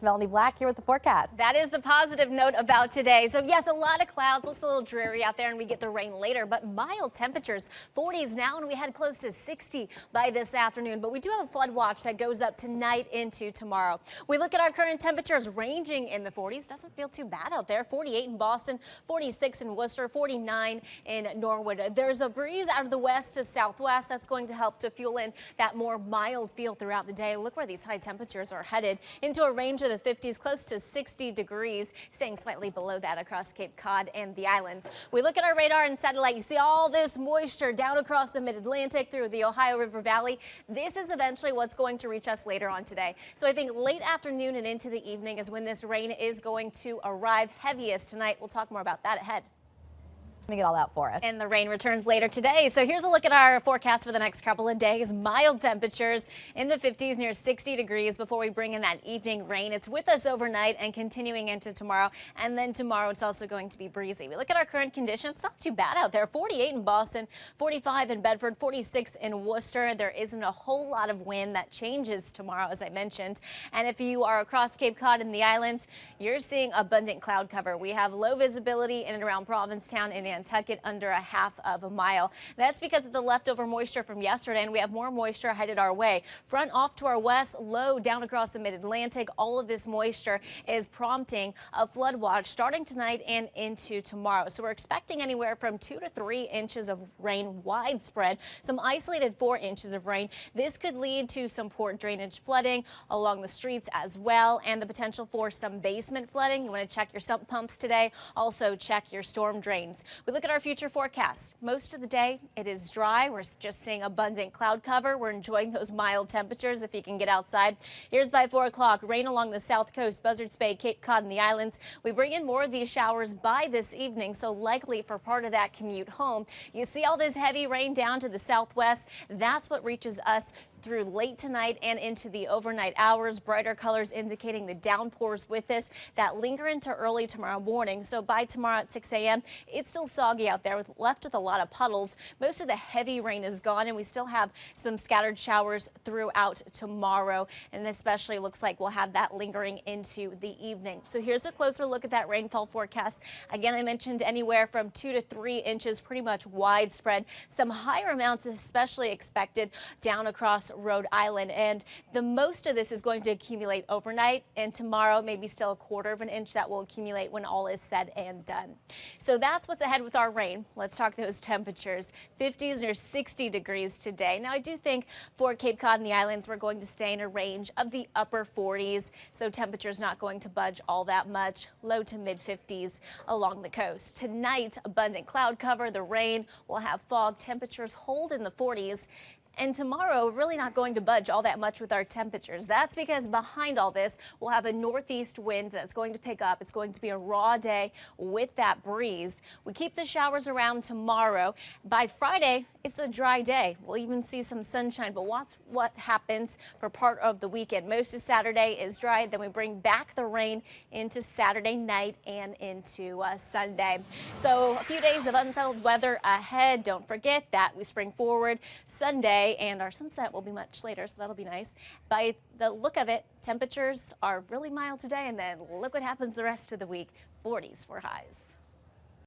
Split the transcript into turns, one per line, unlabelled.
Melanie Black here with the forecast.
That is the positive note about today. So yes, a lot of clouds, looks a little dreary out there, and we get the rain later, but mild temperatures, 40s now, and we had close to 60 by this afternoon. But we do have a flood watch that goes up tonight into tomorrow. We look at our current temperatures ranging in the 40s. Doesn't feel too bad out there. 48 in Boston, 46 in Worcester, 49 in Norwood. There's a breeze out of the west to southwest that's going to help to fuel in that more mild feel throughout the day. Look where these high temperatures are headed, into a range of the 50s, close to 60 degrees, staying slightly below that across Cape Cod and the islands. We look at our radar and satellite. You see all this moisture down across the mid-Atlantic through the Ohio River Valley. This is eventually what's going to reach us later on today. So I think late afternoon and into the evening is when this rain is going to arrive heaviest tonight. We'll talk more about that ahead.
Let me get all that for us.
And the rain returns later today. So here's a look at our forecast for the next couple of days. Mild temperatures in the 50s, near 60 degrees before we bring in that evening rain. It's with us overnight and continuing into tomorrow. And then tomorrow it's also going to be breezy. We look at our current conditions. Not too bad out there. 48 in Boston, 45 in Bedford, 46 in Worcester. There isn't a whole lot of wind. That changes tomorrow, as I mentioned. And if you are across Cape Cod and the islands, you're seeing abundant cloud cover. We have low visibility in and around Provincetown and Nantucket, under a half of a mile. That's because of the leftover moisture from yesterday, and we have more moisture headed our way. Front off to our west, low down across the mid-Atlantic. All of this moisture is prompting a flood watch starting tonight and into tomorrow. So we're expecting anywhere from 2 to 3 inches of rain widespread, some isolated 4 inches of rain. This could lead to some poor drainage flooding along the streets as well, and the potential for some basement flooding. You want to check your sump pumps today. Also check your storm drains. We look at our future forecast. Most of the day it is dry. We're just seeing abundant cloud cover. We're enjoying those mild temperatures if you can get outside. Here's by 4 o'clock, rain along the south coast, Buzzards Bay, Cape Cod and the islands. We bring in more of these showers by this evening, so likely for part of that commute home. You see all this heavy rain down to the southwest. That's what reaches us through late tonight and into the overnight hours. Brighter colors indicating the downpours with this that linger into early tomorrow morning. So by tomorrow at 6 a.m., it's still soggy out there, left with a lot of puddles. Most of the heavy rain is gone, and we still have some scattered showers throughout tomorrow, and especially looks like we'll have that lingering into the evening. So here's a closer look at that rainfall forecast. Again, I mentioned anywhere from 2 to 3 inches, pretty much widespread. Some higher amounts especially expected down across Rhode Island, and the most of this is going to accumulate overnight, and tomorrow maybe still a 1/4 of an inch that will accumulate when all is said and done. So that's what's ahead with our rain. Let's talk those temperatures. 50s near 60 degrees today. Now I do think for Cape Cod and the islands we're going to stay in a range of the upper 40s, so temperatures not going to budge all that much. Low to mid 50s along the coast. Tonight, abundant cloud cover. The rain will have fog. Temperatures hold in the 40s. And tomorrow, really not going to budge all that much with our temperatures. That's because behind all this, we'll have a northeast wind that's going to pick up. It's going to be a raw day with that breeze. We keep the showers around tomorrow. By Friday, it's a dry day. We'll even see some sunshine, but watch what happens for part of the weekend. Most of Saturday is dry. Then we bring back the rain into Saturday night and into Sunday. So a few days of unsettled weather ahead. Don't forget that we spring forward Sunday, and our sunset will be much later, so that'll be nice. By the look of it, temperatures are really mild today, and then look what happens the rest of the week. 40s for highs.